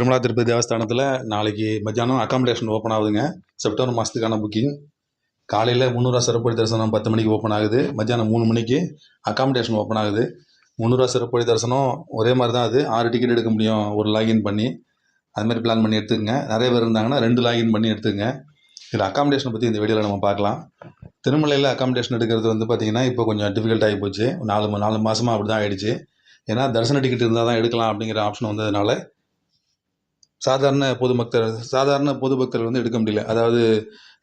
திருமலா திருப்பதி தேவஸ்தானத்தில் நாளைக்கு மத்தியானம் அக்காமடேஷன் ஓப்பன் ஆகுதுங்க. செப்டம்பர் மாதத்துக்கான புக்கிங். காலையில் 300 சிறப்பு வழி தரிசனம் 10 மணிக்கு ஓப்பன் ஆகுது. மத்தியானம் 3 மணிக்கு அக்காமடேஷன் ஓப்பன் ஆகுது. 300 சிறப்பு வழி தரிசனம் ஒரே மாதிரி தான். அது 6 டிக்கெட் எடுக்க முடியும் ஒரு லாகின் பண்ணி. அது மாதிரி பிளான் பண்ணி எடுத்துக்கங்க. நிறைய பேர் இருந்தாங்கன்னா 2 லாகின் பண்ணி எடுத்துக்கங்க. இதில் அக்காமடேஷன் பற்றி இந்த வீடியோவில் நம்ம பார்க்கலாம். திருமலையில் அக்காமடேஷன் எடுக்கிறது வந்து பார்த்திங்கன்னா இப்போ கொஞ்சம் டிஃபிகல்ட் ஆகி போச்சு. 4 மாதமாக அப்படி தான் ஆகிடுச்சு. ஏன்னா தரிசன டிக்கெட் இருந்தால் தான் எடுக்கலாம் அப்படிங்கிற ஆப்ஷன் வந்ததுனால சாதாரண பொதுபக்தர்கள் வந்து எடுக்க முடியல. அதாவது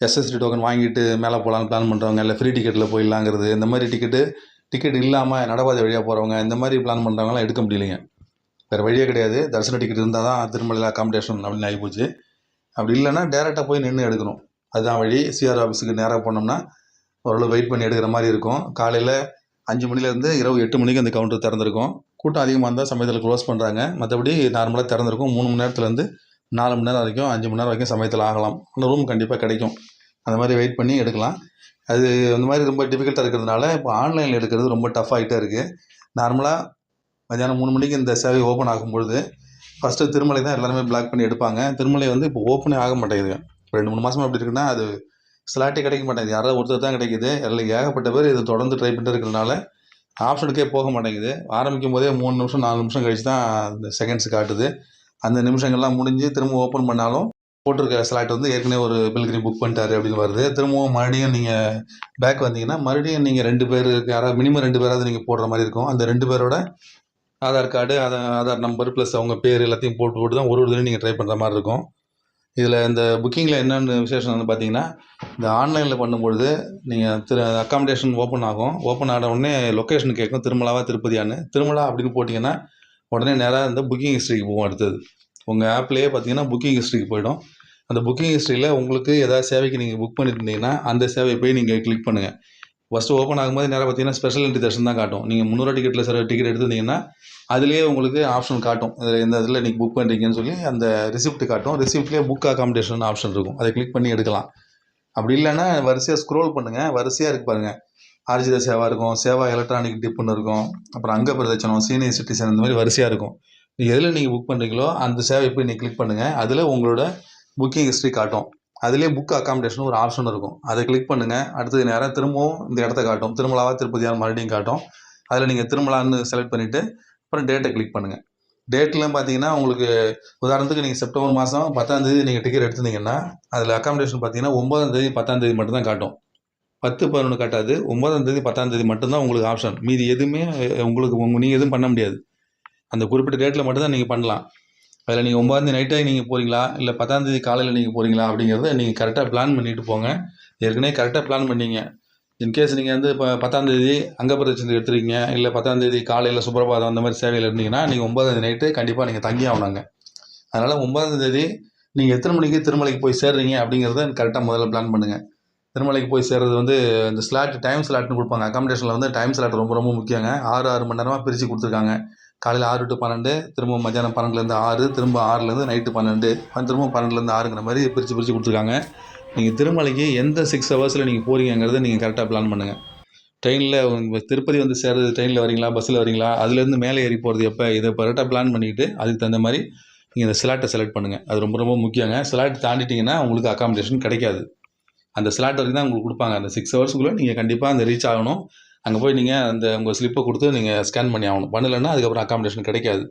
எஸ்எஸ்டி டோக்கன் வாங்கிட்டு மேலே போகலான்னு பிளான் பண்ணுறவங்க, இல்லை ஃப்ரீ டிக்கெட்டில் போயிடலாங்கிறது, இந்த மாதிரி டிக்கெட் இல்லாமல் நடப்பாதை வழியாக போகிறவங்க, இந்த மாதிரி பிளான் பண்ணுறவங்களாம் எடுக்க முடியலைங்க. வேறு வழியே கிடையாது. தரிசன டிக்கெட் இருந்தால் தான் திருமலையில் அக்காமடேஷன் அப்படின்னு ஆகிப்போச்சு. அப்படி இல்லைன்னா டேரெக்டாக போய் நின்று எடுக்கணும். அதுதான் வழி. சிஆர் ஆஃபீஸுக்கு நேராக போனோம்னா ஓரளவு வெயிட் பண்ணி எடுக்கிற மாதிரி இருக்கும். காலையில் 5 மணிலேருந்து இரவு 8 மணிக்கு அந்த கவுண்டர் திறந்திருக்கும். கூட்டம் அதிகமாக இருந்தால் சமயத்தில் க்ளோஸ் பண்ணுறாங்க. மற்றபடி நார்மலாக திறந்திருக்கும். 3 மணி நேரத்துலேருந்து 4 மணி நேரம் வரைக்கும், 5 மணி நேரம் வரைக்கும் சமயத்தில் ஆகலாம். அந்த ரூம் கண்டிப்பாக கிடைக்கும். அந்த மாதிரி வெயிட் பண்ணி எடுக்கலாம். அது அந்த மாதிரி ரொம்ப டிஃபிகல்ட்டாக இருக்கிறதுனால இப்போ ஆன்லைனில் எடுக்கிறது ரொம்ப டஃப் ஆகிட்டே இருக்குது. நார்மலாக மத்தியானம் 3 மணிக்கு இந்த சேவை ஓப்பன் ஆகும்பொழுது ஃபஸ்ட்டு திருமலை தான் எல்லாருமே பிளாக் பண்ணி எடுப்பாங்க. திருமலை வந்து இப்போ ஓப்பனே ஆக மாட்டேங்குதுங்க. 2-3 மாதமாக அப்படி இருக்குன்னா அது ஸ்லாட்டே கிடைக்க மாட்டேங்குது. யாராவது ஒருத்தர் தான் கிடைக்குது. எல்லாம் ஏகப்பட்ட பேர் இது தொடர்ந்து ட்ரை பண்ணிட்டு இருக்கிறதுனால ஆப்ஷனுக்கே போக மாட்டேங்குது. ஆரம்பிக்கும் போதே 3 நிமிஷம் 4 நிமிஷம் கழிச்சு தான் இந்த செகண்ட்ஸ் காட்டுது. அந்த நிமிஷங்கள்லாம் முடிஞ்சு திரும்ப ஓப்பன் பண்ணாலும் போட்டிருக்க ஸ்லாட் வந்து ஏற்கனவே ஒரு பில்கிரி புக் பண்ணிட்டாரு அப்படின்னு வருது. திரும்பவும் மறுபடியும் நீங்கள் பேக் வந்தீங்கன்னா மறுபடியும் நீங்கள் 2 பேர் யாராவது மினிமம் 2 பேராவது நீங்கள் போடுற மாதிரி இருக்கும். அந்த 2 பேரோட Aadhaar card, Aadhaar number plus அவங்க பேர் எல்லாத்தையும் போட்டு தான் ஒரு தடவை நீங்கள் ட்ரை பண்ணுற மாதிரி இருக்கும். இதில் இந்த புக்கிங்கில் என்னென்ன விசேஷம் வந்து பார்த்தீங்கன்னா, இந்த ஆன்லைனில் பண்ணும்பொழுது நீங்கள் அக்காமடேஷன் ஓப்பன் ஆகும். ஓப்பன் ஆன உடனே லொக்கேஷன் கேட்கும், திருமலாவா திருப்பதியான்னு. திருமலா அப்படின்னு போட்டிங்கன்னா உடனே நேராக இந்த புக்கிங் ஹிஸ்ட்ரிக்கு போகும். அடுத்தது உங்கள் ஆப்லேயே பார்த்தீங்கன்னா புக்கிங் ஹிஸ்ட்ரிக்கு போய்டும். அந்த புக்கிங் ஹிஸ்ட்ரியில் உங்களுக்கு ஏதாவது சேவைக்கு நீங்கள் புக் பண்ணியிருந்தீங்கன்னா அந்த சேவையை போய் நீங்கள் கிளிக் பண்ணுங்கள். ஃபஸ்ட்டு ஓப்பன் ஆகும்போது நேராக பார்த்தீங்கன்னா ஸ்பெஷல் என்ட்ரி தர்ஷன் தான் காட்டும். நீங்கள் 300 டிக்கெட்டில் சில டிக்கெட் எடுத்துருந்தீங்கன்னா அதுலேயே உங்களுக்கு ஆப்ஷன் காட்டும். இந்த இதில் நீங்கள் புக் பண்ணுறீங்கன்னு சொல்லி அந்த ரிசிப்ட் காட்டும். ரிசிப்ட்லேயே புக் அக்காமடேஷன் ஆப்ஷன் இருக்கும். அதை கிளிக் பண்ணி எடுக்கலாம். அப்படி இல்லைன்னா வரிசையாக ஸ்க்ரோல் பண்ணுங்கள். வரிசையாக இருக்கு பாருங்கள். ஆர்ஜித சேவா இருக்கும், சேவா எலக்ட்ரானிக் டிப்புன்னு இருக்கும், அப்புறம் அங்க பிரதட்சணம், சீனியர் சிட்டிசன், இந்த மாதிரி வரிசையாக இருக்கும். நீங்கள் எதில் நீங்கள் புக் பண்ணுறீங்களோ அந்த சேவை போய் நீங்கள் கிளிக் பண்ணுங்கள். அதில் உங்களோட புக்கிங் ஹிஸ்ட்ரி காட்டும். அதிலே புக் அக்காமடேஷன் ஒரு ஆப்ஷன் இருக்கும். அதை கிளிக் பண்ணுங்கள். அடுத்தது நேரம் திரும்பவும் இந்த இடத்த காட்டும். திருமலாவா திருப்பதியான்னு மறுபடியும் காட்டும். அதில் நீங்கள் திருமலான்னு செலக்ட் பண்ணிவிட்டு அப்புறம் டேட்டை கிளிக் பண்ணுங்கள். டேட்லாம் பார்த்தீங்கன்னா உங்களுக்கு உதாரணத்துக்கு நீங்கள் செப்டம்பர் மாதம் 10ஆம் தேதி நீங்கள் டிக்கெட் எடுத்துருந்தீங்கன்னா அதில் அக்காமடேஷன் பார்த்தீங்கன்னா 9ஆம் தேதி 10ஆம் தேதி மட்டும்தான் காட்டும். 10, 11 காட்டாது. 9ஆம் தேதி 10ஆம் தேதி மட்டும்தான் உங்களுக்கு ஆப்ஷன். மீதி எதுவுமே நீங்கள் எதுவும் பண்ண முடியாது. அந்த குறிப்பிட்ட டேட்டில் மட்டும்தான் நீங்கள் பண்ணலாம். அதில் நீங்கள் 9ஆம் தேதி நைட்டே நீங்கள் போகிறீங்களா, இல்லை 10ஆம் தேதி காலையில் நீங்கள் போகிறீங்களா அப்படிங்கிறத நீங்கள் கரெக்டாக பிளான் பண்ணிட்டு போங்க. ஏற்கனவே கரெக்டாக பிளான் பண்ணீங்க. இன்கேஸ் நீங்கள் வந்து இப்போ 10ஆம் தேதி அங்க பிரதட்சணத்துக்கு எடுத்துருக்கீங்க, இல்லை 10ஆம் தேதி காலையில் சுப்ரபாதம் அந்த மாதிரி சேவையில் இருந்தீங்கன்னா நீங்கள் 9ஆம் தேதி நைட்டு கண்டிப்பாக நீங்கள் தங்கி ஆகணுங்க. அதனால் 9ஆம் தேதி நீங்கள் எத்தனை மணிக்கு திருமலைக்கு போய் சேர்றீங்க அப்படிங்கிறத கரெக்டாக முதல்ல பிளான் பண்ணுங்கள். திருமலைக்கு போய் சேர்றது வந்து இந்த டைம் ஸ்லாட்னு கொடுப்பாங்க. அக்காமடேஷனில் வந்து டைம் ஸ்லாட் ரொம்ப ரொம்ப முக்கியங்க. 6 மணி நேரமாக பிரித்து கொடுத்துருக்காங்க. காலையில் 6 to 12, திரும்ப மத்தியானம் 12லேருந்து 6, திரும்ப 6லேருந்து நைட்டு 12, திரும்ப 12லேருந்து 6ங்கிற மாதிரி பிரித்து கொடுத்துருக்காங்க. நீங்கள் திருமலைக்கு எந்த 6 ஹவர்ஸில் நீங்கள் போகிறீங்கிறத நீங்கள் கரெக்டாக பிளான் பண்ணுங்கள். ட்ரெயினில் திருப்பதி வந்து சேர்றது ட்ரெயினில் வரீங்களா, பஸ்ஸில் வரீங்களா, அதுலேருந்து மேலே ஏறி போகிறது எப்போ, இதை கரெக்டாக பிளான் பண்ணிவிட்டு அதுக்கு தகுந்த மாதிரி நீங்கள் இந்த ஸ்லாட்டை செலக்ட் பண்ணுங்கள். அது ரொம்ப ரொம்ப முக்கியங்க. ஸ்லாட் தாண்டிட்டிங்கன்னா உங்களுக்கு அக்காமடேஷன் கிடைக்காது. அந்த ஸ்லாட் வரைக்கும் தான் உங்களுக்கு கொடுப்பாங்க. அந்த 6 ஹவர்ஸுக்குள்ளே நீங்கள் கண்டிப்பாக அந்த ரீச் ஆகணும். அங்கே போய் நீங்கள் அந்த உங்கள் ஸ்லிப்பை கொடுத்து நீங்கள் ஸ்கேன் பண்ணி ஆகணும். பண்ணலைன்னா அதுக்கப்புறம் அக்காமடேஷன் கிடைக்காது.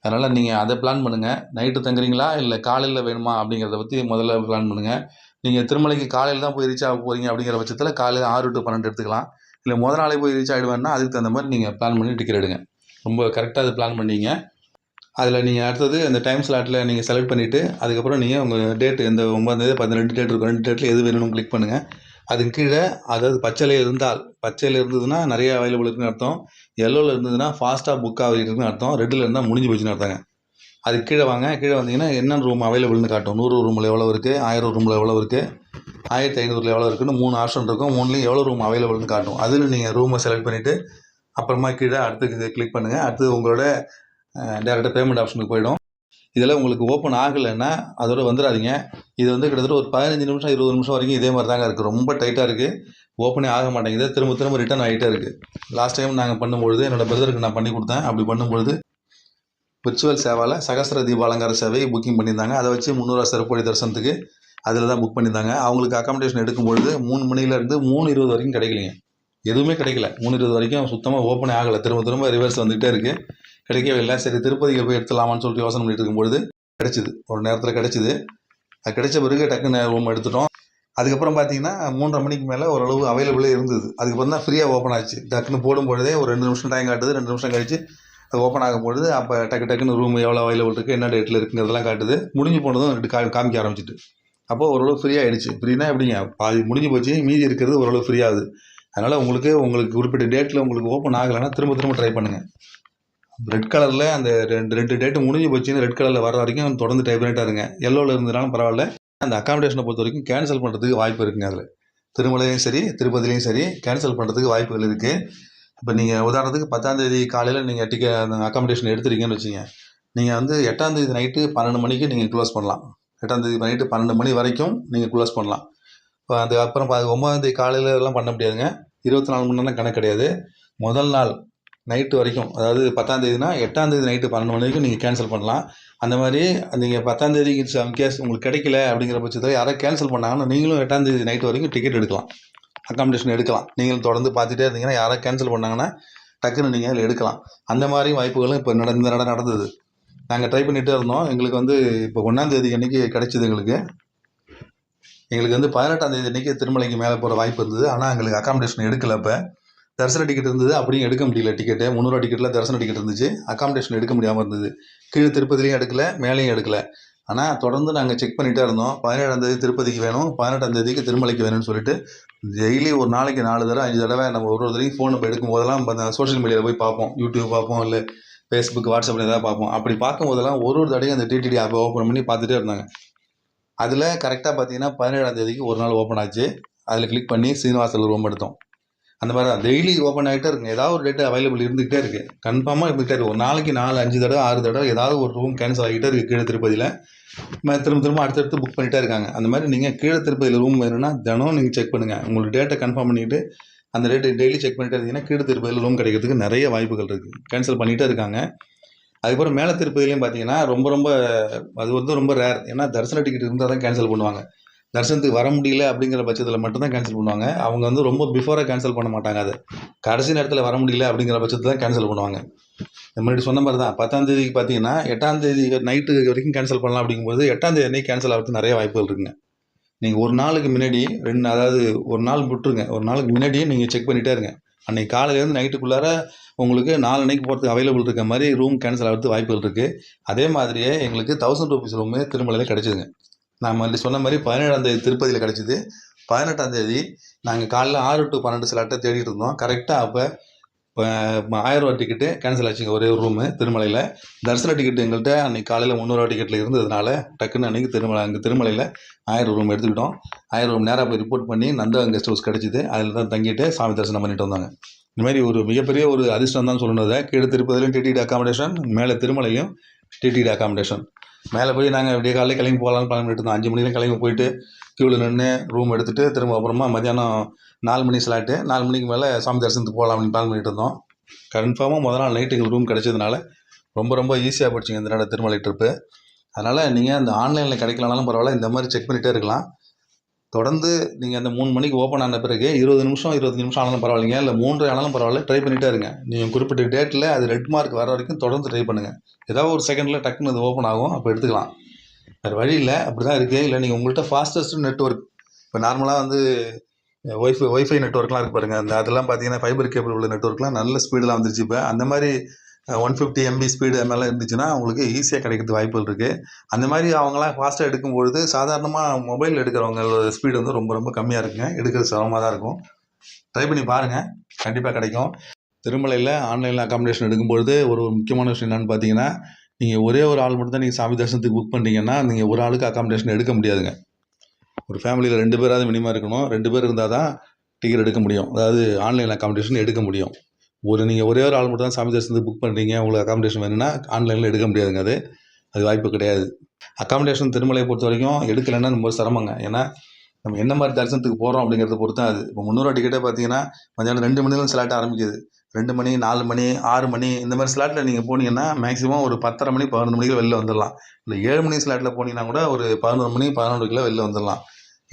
அதனால் நீங்கள் அதை பிளான் பண்ணுங்கள். நைட்டு தங்குறீங்களா இல்லை காலையில் வேணுமா அப்படிங்கிறத பற்றி முதல்ல பிளான் பண்ணுங்கள். நீங்கள் திருமலைக்கு காலையில் தான் போய் ரீச் ஆக போகிறீங்க அப்படிங்கிற பட்சத்தில் காலையில் 6 to 12 எடுத்துக்கலாம். இல்லை முதல் நாளே போய் ரீச் ஆகிடுவேன்னா அதுக்கு தகுந்த மாதிரி நீங்கள் பிளான் பண்ணி டிக்கெட் எடுங்க. ரொம்ப கரெக்டாக அது பிளான் பண்ணிங்க. அதில் நீங்கள் அடுத்தது அந்த டைம் ஸ்லாட்டில் நீங்கள் செலக்ட் பண்ணிவிட்டு அதுக்கப்புறம் நீங்கள் உங்கள் டேட்டு இந்த 9ஆம் தேதி 12 டேட் இருக்கும். 2 டேட்டில் எது வேணும்னு கிளிக் பண்ணுங்கள். அதுக்கு கீழே அதாவது பச்சையில் இருந்ததுன்னா நிறைய அவைலபிள் இருக்குன்னு அர்த்தம். எல்லோவில் இருந்ததுன்னா ஃபாஸ்ட்டாக புக் ஆகிருக்குன்னு அர்த்தம். ரெட்டில் இருந்தால் முடிஞ்சு போச்சுன்னு அர்த்தங்க. அதுக்கு கீழே வாங்க. கீழே வந்தீங்கன்னா என்னென்ன ரூம் அவைலபிள்னு காட்டும். 100 ரூமில் எவ்வளோ இருக்குது, 1000 ரூமில் எவ்வளோ இருக்குது, 1500 எவ்வளோ இருக்குன்னு 3 ஆப்ஷன் இருக்கும். 3லேயும் எவ்வளோ ரூம் அவைலபிள்னு காட்டும். அதில் நீங்கள் ரூமை செலக்ட் பண்ணிவிட்டு அப்புறமா கீழே அடுத்து கிளிக் பண்ணுங்கள். அடுத்து உங்களோட டேரெக்டாக பேமெண்ட் ஆப்ஷனுக்கு போய்டும். இதில் உங்களுக்கு ஓப்பன் ஆகலைன்னா அதோட வந்துடாதீங்க. இது வந்து கிட்டத்தட்ட ஒரு 15 நிமிஷம் 20 நிமிஷம் வரைக்கும் இதே மாதிரி தாங்க இருக்குது. ரொம்ப டைட்டாக இருக்குது. ஓப்பனே ஆக மாட்டேங்குது. திரும்ப ரிட்டர்ன் ஆகிட்டே இருக்குது. லாஸ்ட் டைம் நாங்கள் பண்ணும்பொழுது என்னோடய பிரதருக்கு நான் பண்ணி கொடுத்தேன். அப்படி பண்ணும்பொழுது விர்ச்சுவல் சேவாவில் சகஸ்ர தீப அலங்கார சேவை புக்கிங் பண்ணியிருந்தாங்க. அதை வச்சு 300 சிறப்பு வழி தரிசனத்துக்கு அதில் தான் புக் பண்ணியிருந்தாங்க. அவங்களுக்கு அக்காமடேஷன் எடுக்கும்பொழுது 3 மணிலேருந்து 3:20 வரைக்கும் கிடைக்கலைங்க. எதுவுமே கிடைக்கல. 3:20 வரைக்கும் சுத்தமாக ஓப்பனே ஆகலை. திரும்ப ரிவர்ஸ் வந்துகிட்டே இருக்குது. கிடைக்கவே இல்லை. சரி திருப்பதிக்கு போய் எடுத்துலாமான்னு சொல்லிட்டு யோசனை பண்ணிட்டு இருக்கும்பொழுது கிடைச்சிது. ஒரு நேரத்தில் கிடைச்சிது. அது கிடைச்ச பிறகு டக்குன்னு ரூம் எடுத்துட்டோம். அதுக்கப்புறம் பார்த்தீங்கன்னா 3:30 மணிக்கு மேலே ஓரளவு அவைலபிளே இருந்தது. அதுக்கப்புறம் தான் ஃப்ரீயாக ஓப்பன் ஆச்சு. டக்குன்னு போடும்பொழுதே ஒரு 2 நிமிஷம் டைம் காட்டுது. 2 நிமிஷம் கழிச்சு அது ஓப்பன் ஆகும்பொழுது அப்போ டக்குன்னு ரூம் எவ்வளோ அவைலபிள் இருக்குது, என்ன டேட்டில் இருக்குங்கிறதெல்லாம் காட்டுது. முடிஞ்சு போனதும் காமிக்க ஆரம்பிச்சிட்டு அப்போது ஓரளவு ஃப்ரீ ஆகிடுச்சு. ஃப்ரீனா எப்படிங்க, பாதி முடிஞ்சு போச்சு, மீதி இருக்கிறது ஓரளவு ஃப்ரீ ஆகுது. அதனால் உங்களுக்கு குறிப்பிட்ட டேட்டில் உங்களுக்கு ஓப்பன் ஆகலைன்னா திரும்ப ட்ரை பண்ணுங்கள். ரெட் கலரில் அந்த ரெண்டு டேட்டு முடிஞ்சு போச்சுன்னு ரெட் கலரில் வர வரைக்கும் தொடர்ந்து டைப் பண்ணிட்டா இருங்க. எல்லோவில் இருந்தனாலும் பரவாயில்ல. அந்த அக்காமடேஷனை பொறுத்த வரைக்கும் கேன்சல் பண்ணுறதுக்கு வாய்ப்பு இருக்குங்க. அதில் திருமலையும் சரி திருப்பதிலையும் சரி கேன்சல் பண்ணுறதுக்கு வாய்ப்புகள் இருக்குது. இப்போ நீங்கள் உதாரணத்துக்கு 10ஆம் தேதி காலையில் நீங்கள் அந்த அக்காமடேஷன் எடுத்துருக்கீங்கன்னு வச்சுங்க. நீங்கள் வந்து 8ஆம் தேதி நைட்டு 12 மணிக்கு நீங்கள் க்ளோஸ் பண்ணலாம். 8ஆம் தேதி நைட்டு 12 மணி வரைக்கும் நீங்கள் க்ளோஸ் பண்ணலாம். இப்போ அதுக்கப்புறம் 9ஆம் தேதி காலையில் எல்லாம் பண்ண முடியாதுங்க. 24 மணி நேரம் கணக்கு கிடையாது. முதல் நாள் நைட்டு வரைக்கும், அதாவது 10ஆம் தேதினா 8ஆம் தேதி நைட்டு 12 மணி வரைக்கும் நீங்கள் கேன்சல் பண்ணலாம். அந்த மாதிரி நீங்கள் 10ஆம் தேதிக்கு கேஸ் உங்களுக்கு கிடைக்கல அப்படிங்கிற பட்சத்தில் யாராவது கேன்சல் பண்ணாங்கன்னா நீங்களும் 8ஆம் தேதி நைட்டு வரைக்கும் டிக்கெட் எடுக்கலாம், அக்காமடேஷன் எடுக்கலாம். நீங்களும் தொடர்ந்து பார்த்துட்டே இருந்தீங்கன்னா யாராவது கேன்சல் பண்ணாங்கன்னா டக்குன்னு நீங்கள் அதில் எடுக்கலாம். அந்த மாதிரி வாய்ப்புகளும் இப்போ நடந்தது. நாங்கள் ட்ரை பண்ணிகிட்டே இருந்தோம். எங்களுக்கு வந்து இப்போ 1ஆம் தேதி அன்றைக்கி கிடைச்சிது. எங்களுக்கு வந்து 18ஆம் தேதி அன்றைக்கி திருமலைக்கு மேலே போகிற வாய்ப்பு இருந்தது. ஆனால் எங்களுக்கு அக்காமடேஷன் எடுக்கலை. இப்போ தரிசன டிக்கெட் இருந்தது, அப்படியும் எடுக்க முடியல. டிக்கெட்டு 300 டிக்கெட்டில் தரிசன டிக்கெட் இருந்துச்சு. அக்காமடேஷன் எடுக்க முடியாமல் இருந்தது. கீழே திருப்பதிலையும் எடுக்கலை, மேலேயும் எடுக்கலை. ஆனால் தொடர்ந்து நாங்கள் செக் பண்ணிகிட்டே இருந்தோம். 17ஆம் தேதி திருப்பதிக்கு வேணும், 18ஆம் தேதிக்கு திருமலைக்கு வேணும்னு சொல்லிட்டு டெய்லி ஒரு நாளைக்கு 4 தடவை 5 தடவை நம்ம ஒரு தடவையும் ஃபோன் நம்ம எடுக்கும் போதெல்லாம் அந்த சோஷியல் மீடியாவில் போய் பார்ப்போம். யூடியூப் பார்ப்போம், இல்லை ஃபேஸ்புக் வாட்ஸ்அப்பில் ஏதாவது பார்ப்போம். அப்படி பார்க்கும்போதெல்லாம் ஒரு தடவையும் அந்த டிடிடி ஆப்பை ஓப்பன் பண்ணி பார்த்துட்டே இருந்தாங்க. அதில் கரெக்டாக பார்த்தீங்கன்னா 17ஆம் தேதிக்கு ஒரு நாள் ஓப்பன் ஆச்சு. அதில் கிளிக் பண்ணி சீனிவாசல் ரூம் எடுத்தோம். அந்த மாதிரி தான் டெய்லி ஓப்பன் ஆகிட்டே இருக்குங்க. ஏதாவது ஒரு டேட்டு அவைலபிள் இருந்துகிட்டே இருக்குது. கன்ஃபார்மாக இருந்துகிட்டே இருக்குது. ஒரு நாளைக்கு 4, 5 தடவை 6 தடவை ஏதாவது ஒரு ரூம் கேன்சல் ஆகிட்டே இருக்குது கீழே திருப்பதியில். திரும்ப அடுத்தடுத்து புக் பண்ணிகிட்டே இருக்காங்க. அந்த மாதிரி நீங்கள் கீழே திருப்பதியில் ரூம் வேணும்னா தினம் நீங்கள் செக் பண்ணுங்கள். உங்களுக்கு டேட்டை கன்ஃபார்ம் பண்ணிவிட்டு அந்த டேட்டு டெய்லி செக் பண்ணிகிட்டே இருந்தீங்கன்னா கீழே திருப்பதியில் ரூம் கிடைக்கிறதுக்கு நிறைய வாய்ப்புகள் இருக்குது. கேன்சல் பண்ணிகிட்டே இருக்காங்க. அதுக்கப்புறம் மேலே திருப்பதிலையும் பார்த்தீங்கன்னா அது வந்து ரொம்ப ரேர். ஏன்னா தரிசன டிக்கெட் இருந்தால் தான் கேன்சல் பண்ணுவாங்க. தரிசனத்துக்கு வர முடியல அப்படிங்கிற பட்சத்தில் மட்டும்தான் கேன்சல் பண்ணுவாங்க. அவங்க வந்து ரொம்ப பிஃபோராக கேன்சல் பண்ண மாட்டாங்க. அது கடைசி நேரத்தில் வர முடியல அப்படிங்கிற பட்சத்தில் தான் கேன்சல் பண்ணுவாங்க. முன்னாடி சொன்ன மாதிரி தான் 10ஆம் தேதிக்கு பார்த்தீங்கன்னா 8ஆம் தேதி நைட்டு வரைக்கும் கேன்சல் பண்ணலாம். அப்படிங்கும்போது 8ஆம் தேதி அன்றைக்கி கேன்சல் ஆகிறதுக்கு நிறைய வாய்ப்புகள் இருக்குங்க. நீங்கள் ஒரு நாளுக்கு முன்னாடி அதாவது ஒரு நாள் விட்டுருங்க, ஒரு நாளுக்கு முன்னாடியே நீங்கள் செக் பண்ணிகிட்டே இருங்க. அன்றைக்கி காலையிலேருந்து நைட்டுக்குள்ளார உங்களுக்கு 4 அன்னைக்கு போகிறதுக்கு அவைலபிள் இருக்க மாதிரி ரூம் கேன்சல் ஆகிறதுக்கு வாய்ப்புகள் இருக்குது. அதே மாதிரியே எங்களுக்கு 1000 ரூபீஸ் ரூமு திருமலையில் கிடச்சிதுங்க. நான் முன்னாடி சொன்ன மாதிரி 17ஆம் தேதி திருப்பதியில் கிடச்சிது. 18ஆம் தேதி நாங்கள் காலைல 6 to 12 ஸ்லாட்டை தேடிட்டு இருந்தோம். கரெக்டாக அப்போ 1000 ரூபா டிக்கெட்டு கேன்சல் ஆச்சுங்க. ஒரே ஒரு ரூமு திருமலையில். தரிசன டிக்கெட்டு எங்கள்கிட்ட அன்றைக்கி காலையில் 300 ரூபா டிக்கெட்டில் இருந்ததுனால டக்குன்னு அன்றைக்கி திருமலையில் 1000 ரூம் எடுத்துக்கிட்டோம். 1000 ரூம் நேராக போய் ரிப்போர்ட் பண்ணி நந்தா கெஸ்ட் ஹவுஸ் கிடச்சிது. அதில் தான் தங்கிட்டு சாமி தரிசனம் பண்ணிட்டு வந்தாங்க. இந்த மாதிரி ஒரு மிகப்பெரிய ஒரு அதிர்ஷ்டம் தான் சொல்லணுதை. கீழே திருப்பதிலையும் டிடிடி அக்காமடேஷன், மேலே திருமலையும் டிடிடி அக்காமடேஷன். மேலே போய் நாங்கள் விடிய காலையில் கிளம்பி போகலான்னு பிளான் பண்ணிட்டு இருந்தோம். 5 மணிக்கு கிளம்பி போயிட்டு க்யூவில் நின்று ரூம் எடுத்துகிட்டு திரும்ப அப்புறமா மதியானம் 4 மணி ஸ்லாட்டு 4 மணிக்கு மேலே சாமி தரிசனத்துக்கு போகலாம் அப்படின்னு பிளான் பண்ணிட்டு இருந்தோம். கன்ஃபார்மாக முதல் நாள் நைட்டு எங்களுக்கு ரூம் கிடச்சதுனால ரொம்ப ஈஸியாக போச்சுங்க இந்த நாள் திருமலை ட்ரிப்பு. அதனால் நீங்கள் அந்த ஆன்லைனில் கிடைக்கலனாலும் பரவாயில்ல, இந்த மாதிரி செக் பண்ணிகிட்டே இருக்கலாம். தொடர்ந்து நீங்கள் அந்த 3 மணிக்கு ஓப்பன் ஆன பிறகு 20 நிமிஷம் ஆனாலும் பரவாயில்லைங்க, இல்லை 3 ஆனாலும் பரவாயில்ல, ட்ரை பண்ணிகிட்டே இருங்க. நீங்கள் குறிப்பிட்ட டேட்டில் அது ரெட் மார்க் வர வரைக்கும் தொடர்ந்து ட்ரை பண்ணுங்கள். ஏதாவது ஒரு செகண்டில் டக்குன்னு அது ஓப்பன் ஆகும், அப்போ எடுத்துக்கலாம். வேறு வழி இல்லை, அப்படி தான் இருக்குது. இல்லை நீங்கள் உங்கள்கிட்ட ஃபாஸ்டஸ்ட் நெட்ஒர்க், இப்போ நார்மலாக வந்து ஒய்ஃபை நெட்ஒர்க்லாம் இருக்குது பாருங்கள், அதெல்லாம் பார்த்தீங்கன்னா ஃபைபர் கேபிள் உள்ள நெட்ஒர்க்லாம் நல்ல ஸ்பீடெலாம் வந்துருச்சு. இப்போ அந்த மாதிரி 150 MB ஸ்பீடு அது மாதிரிலாம் இருந்துச்சுன்னா உங்களுக்கு ஈஸியாக கிடைக்கிறதுக்கு வாய்ப்புகள் இருக்குது. அந்த மாதிரி அவங்களாம் ஃபாஸ்ட்டாக எடுக்கும்பொழுது சாதாரணமாக மொபைல் எடுக்கிறவங்களோட ஸ்பீடு வந்து ரொம்ப கம்மியாக இருக்குங்க. எடுக்கிறது சிரமமாக தான் இருக்கும். ட்ரை பண்ணி பாருங்கள், கண்டிப்பாக கிடைக்கும். திருமலையில் ஆன்லைனில் அக்காமடேஷன் எடுக்கும்பொழுது ஒரு முக்கியமான விஷயம் என்னென்னு பார்த்தீங்கன்னா, நீங்கள் ஒரே ஒரு ஆள் மட்டும் தான் நீங்கள் சாமி தரிசனத்துக்கு புக் பண்ணிட்டீங்கன்னா நீங்கள் ஒரு ஆளுக்கு அக்காமடேஷன் எடுக்க முடியாதுங்க. ஒரு ஃபேமிலியில் 2 பேராவது மினிமம் இருக்கணும். 2 பேர் இருந்தால் தான் டிக்கெட் எடுக்க முடியும். அதாவது ஆன்லைனில் அக்காமடேஷன் எடுக்க முடியும். நீங்கள் ஒரே ஒரு ஆள் மட்டும் தான் சாமி தரிசனத்துக்கு புக் பண்ணுறீங்க, உங்களுக்கு அக்காமடேஷன் வேணும்னா ஆன்லைனில் எடுக்க முடியாதுங்க. அது வாய்ப்பு கிடையாது. அக்காமடேஷன் திருமலையை பொறுத்த வரைக்கும் எடுக்கலைன்னா ரொம்ப சிரமங்க. ஏன்னா நம்ம என்ன மாதிரி தரிசனத்துக்கு போகிறோம் அப்படிங்கிறத பொறுத்து அது. இப்போ 300 ரூபா டிக்கெட்டே பார்த்தீங்கன்னா மதியானம் 2 மணிலேருந்து ஸ்லாட் ஆரம்பிக்குது. 2 மணி 4 மணி 6 மணி இந்த மாதிரி ஸ்லாட்டில் நீங்கள் போனீங்கன்னா மேக்ஸிமம் ஒரு 10:30 மணி 11 மணிக்கு வெளில வந்துடலாம். இல்லை 7 மணி ஸ்லாட்டில் போனீங்கன்னா கூட ஒரு 11 மணி 11 வெளில வந்துடலாம்.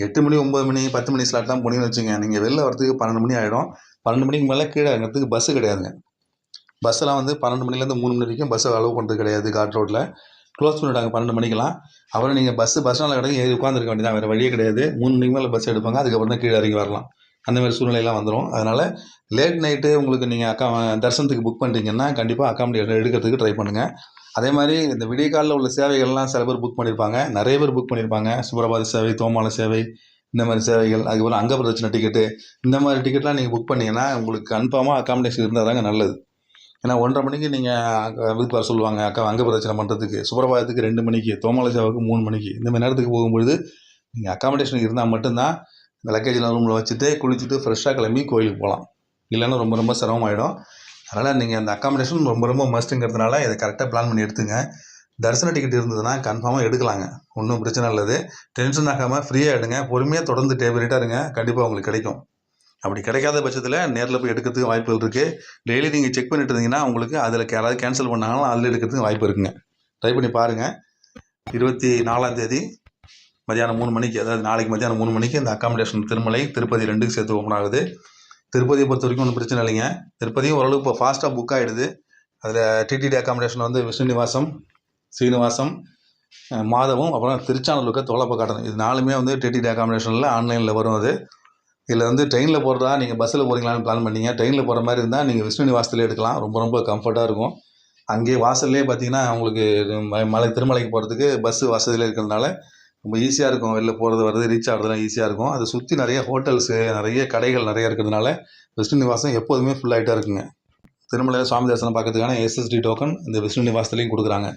8 மணி 9 மணி 10 மணி ஸ்லாட்லாம் போனீங்கன்னு வச்சுங்க, நீங்கள் வெளில வரதுக்கு 12 மணி ஆகிடும். 12 மணிக்கு மேலே கீழே இறங்கிறதுக்கு பஸ்ஸு கிடையாதுங்க. பஸ்ஸெல்லாம் வந்து 12 மணிலேருந்து 3 மணி வரைக்கும் பஸ்ஸை அலோவ் பண்ணுறது கிடையாது. காட் ரோட்டில் க்ளோஸ் பண்ணிவிட்டாங்க 12 மணிக்கெலாம். அப்புறம் நீங்கள் பஸ் ஸ்டாண்டில் கிடக்கு ஏறி உட்காந்துருக்க வேண்டியதான், வேறு வழியே கிடையாது. 3 மணிக்கு மேலே பஸ் எடுப்பாங்க, அதுக்கப்புறம் தான் கீழே இறங்கி வரலாம். அந்த மாதிரி சூழ்நிலையெல்லாம் வந்துடும். அதனால் லேட் நைட்டு உங்களுக்கு நீங்கள் தரிசனத்துக்கு புக் பண்ணுறீங்கன்னா கண்டிப்பாக அக்காமடேஷன் எடுக்கிறதுக்கு ட்ரை பண்ணுங்கள். அதே மாதிரி இந்த விடிய காலில் உள்ள சேவைகள்லாம் சில பேர் புக் பண்ணியிருப்பாங்க, நிறைய பேர் புக் பண்ணியிருப்பாங்க. சுப்ரபாத சேவை, தோமால சேவை, இந்த மாதிரி சேவைகள், அதுக்கப்புறம் அங்க பிரதட்சண டிக்கெட்டு, இந்த மாதிரி டிக்கெட்லாம் நீங்கள் புக் பண்ணிங்கன்னா உங்களுக்கு கன்ஃபார்மாக அக்காமடேஷன் இருந்தால் தாங்க நல்லது. ஏன்னா 1:30 மணிக்கு நீங்கள் இதுக்கு வர சொல்லுவாங்க அங்க பிரதட்சணை பண்ணுறதுக்கு, சுப்ரபாதத்துக்கு 2 மணிக்கு, தோமால சேவைக்கு 3 மணிக்கு, இந்த மாதிரி நேரத்துக்கு போகும்பொழுது நீங்கள் அக்காமடேஷன் இருந்தால் மட்டும்தான் இந்த லக்கேஜ்லாம் ரூமில் வச்சுட்டு குளிச்சுட்டு ஃப்ரெஷ்ஷாக கிளம்பி கோயிலுக்கு போகலாம். இல்லைன்னா ரொம்ப ரொம்ப சிரமமாயிடும். அதனால் நீங்கள் அந்த அக்காமடேஷன் ரொம்ப ரொம்ப மஸ்ட்டுங்கிறதுனால இதை கரெக்டாக பிளான் பண்ணி எடுத்துங்க. தரிசன டிக்கெட் இருந்ததுன்னா கன்ஃபார்மாக எடுக்கலாங்க, ஒன்றும் பிரச்சனை இல்லது. டென்ஷன் ஆகாமல் ஃப்ரீயாக எடுங்க, பொறுமையாக தொடர்ந்து டேபிளேட்டாக இருங்க, கண்டிப்பாக உங்களுக்கு கிடைக்கும். அப்படி கிடைக்காத பட்சத்தில் நேரில் போய் எடுக்கிறதுக்கு வாய்ப்புகள் இருக்குது. டெய்லி நீங்கள் செக் பண்ணிட்டு இருந்தீங்கன்னா உங்களுக்கு அதில் யாராவது கேன்சல் பண்ணாலும் அதில் எடுக்கிறதுக்கு வாய்ப்பு இருக்குங்க. ட்ரை பண்ணி பாருங்கள். 24ஆம் தேதி மதியானம் 3 மணிக்கு, அதாவது நாளைக்கு மதியானம் 3 மணிக்கு இந்த அக்காமடேஷன் திருமலை திருப்பதி 2க்கு சேர்த்து ஓப்பன் ஆகுது. திருப்பதியை பொறுத்த வரைக்கும் ஒன்றும் பிரச்சனை இல்லைங்க. திருப்பதியும் ஓரளவுக்கு இப்போ ஃபாஸ்ட்டாக புக் ஆகிடுது. அதில் டிடிடி அக்காமடேஷன் வந்து விஷ்ணுநிவாசம், சீனிவாசம், மாதவம், அப்புறம் திருச்சானூருக்கு தோலப்பக்காட்டன், இது 4மே வந்து டிடிடி அக்காமடேஷனில் ஆன்லைனில் வரும். அது இதில் வந்து ட்ரெயினில் போகிறதா நீங்கள் பஸ்ஸில் போகிறீங்களான்னு பிளான் பண்ணீங்க, ட்ரெயினில் போகிற மாதிரி இருந்தால் நீங்கள் விஷ்ணுநிவாசத்துலேயே எடுக்கலாம், ரொம்ப ரொம்ப கம்ஃபர்ட்டாக இருக்கும். அங்கேயே வாசல்லே பார்த்தீங்கன்னா உங்களுக்கு திருமலைக்கு போகிறதுக்கு பஸ்ஸு வசதியில் இருக்கிறதுனால ரொம்ப ஈஸியாக இருக்கும். வெளில போகிறது வர்றது ரீச் ஆகிறதுலாம் ஈஸியாக இருக்கும். அதை சுற்றி நிறைய ஹோட்டல்ஸு, நிறைய கடைகள் நிறைய இருக்கிறதுனால விஷ்ணுநிவாசம் எப்போதுமே ஃபுல்லாகிட்டே இருக்குங்க. திருமலையில் சுவாமி தரிசனம் பார்க்கறதுக்கான எஸ்எஸ்டி டோக்கன் இந்த விஷ்ணுநிவாசத்துலேயும் கொடுக்குறாங்க.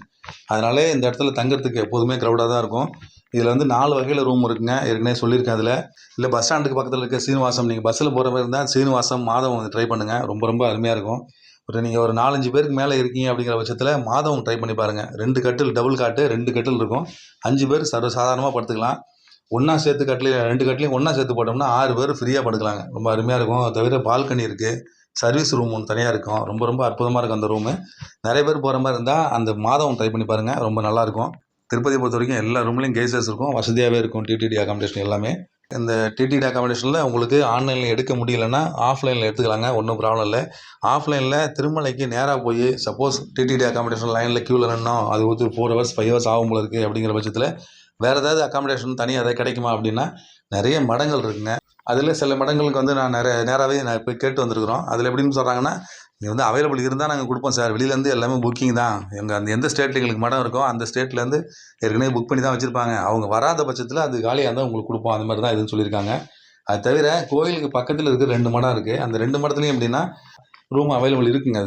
அதனாலே இந்த இடத்துல தங்குறதுக்கு எப்போதுமே க்ரௌடாக தான் இருக்கும். இதில் வந்து 4 வகையில் ரூம் இருக்குங்க, ஏற்கனவே சொல்லியிருக்கேன். அதில் இல்லை பஸ் ஸ்டாண்டுக்கு பக்கத்தில் இருக்க சீனிவாசம், நீங்கள் பஸ்ஸில் போகிற மாதிரி இருந்தால் சீனிவாசம், மாதவம் ட்ரை பண்ணுங்கள், ரொம்ப ரொம்ப அருமையாக இருக்கும். நீங்கள் ஒரு 4-5 பேருக்கு மேலே இருக்கீங்க அப்படிங்கிற பட்சத்தில் மாதவம் ட்ரை பண்ணி பாருங்கள். 2 கட்டில், டபுள் காட்டு 2 கட்டில் இருக்கும். 5 பேர் சாதாரணமாக படுத்துக்கலாம். ஒன்றா சேர்த்து கட்டிலையும் 2 கட்டிலையும் ஒன்றா சேர்த்து போட்டோம்னா 6 பேர் ஃப்ரீயாக படுக்கலாங்க, ரொம்ப அருமையாக இருக்கும். அது தவிர பால்கனி இருக்குது, சர்வீஸ் ரூம் ஒன்று தனியாக இருக்கும், ரொம்ப ரொம்ப அற்புதமாக இருக்கும் அந்த ரூமு. நிறைய பேர் போகிற மாதிரி இருந்தால் அந்த மாதவம் ட்ரை பண்ணி பாருங்கள், ரொம்ப நல்லாயிருக்கும். திருப்பதியை பொறுத்த வரைக்கும் எல்லா ரூம்லேயும் கேசஸ் இருக்கும், வசதியாகவே இருக்கும். டிடிடி அக்காமடேஷன் எல்லாமே. இந்த டிடிடி அக்காமடேஷனில் உங்களுக்கு ஆன்லைனில் எடுக்க முடியலைன்னா ஆஃப்லைனில் எடுத்துக்கலாங்க, ஒன்றும் ப்ராப்ளம் இல்லை. ஆஃப்லைனில் திருமலைக்கு நேராக போய் சப்போஸ் டிடிடி அக்காமடேஷன் லைனில் க்யூவில் நின்னோம், அது ஒரு 4 hours 5 hours ஆகும் போல இருக்குது அப்படிங்கிற பட்சத்தில் வேறு ஏதாவது அக்காமடேஷன் தனியாக எதாவது கிடைக்குமா அப்படின்னா நிறைய மடங்கள் இருக்குங்க. அதில் சில மடங்களுக்கு வந்து நேராகவே போய் கேட்டு வந்திருக்கிறோம். அதில் எப்படின்னு சொல்கிறாங்கன்னா, இங்கே வந்து அவைலபிள் இருந்தால் நாங்கள் கொடுப்போம் சார், வெளியிலேருந்து எல்லாமே புக்கிங் தான், அந்த எந்த ஸ்டேட்டில் எங்களுக்கு மடம் இருக்கோ அந்த ஸ்டேட்லேருந்து ஏற்கனவே புக் பண்ணி தான் வச்சுருப்பாங்க, அவங்க வராத பட்சத்தில் அது காலியாக இருந்தால் உங்களுக்கு கொடுப்போம், அந்த மாதிரி தான் இதுன்னு சொல்லியிருக்காங்க. அது தவிர கோயிலுக்கு பக்கத்தில் இருக்கிற 2 மடம் இருக்குது. அந்த 2 மடத்துலையும் எப்படின்னா ரூம் அவைலபிள் இருக்குங்க.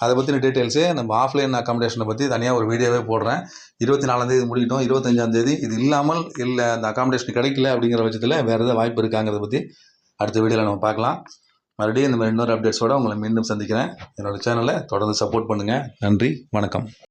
அதை பற்றின டீட்டெயில்ஸு நம்ம ஆஃப்லைன் அக்காமடேஷனை பற்றி தனியாக ஒரு வீடியோவே போடுறேன். 24ஆம் தேதி முடிக்கிட்டோம், 25ஆம் தேதி இது இல்லாமல் இல்லை அந்த அக்காமடேஷன் கிடைக்கல அப்படிங்கிற பட்சத்தில் வேறு ஏதாவது வாய்ப்பு இருக்காங்கிறத பற்றி அடுத்த வீடியோவில் நம்ம பார்க்கலாம். மறுபடியும் இந்த மாதிரி இன்னொரு அப்டேட்ஸோடு உங்களை மீண்டும் சந்திக்கிறேன். என்னோடய சேனலை தொடர்ந்து சப்போர்ட் பண்ணுங்கள். நன்றி, வணக்கம்.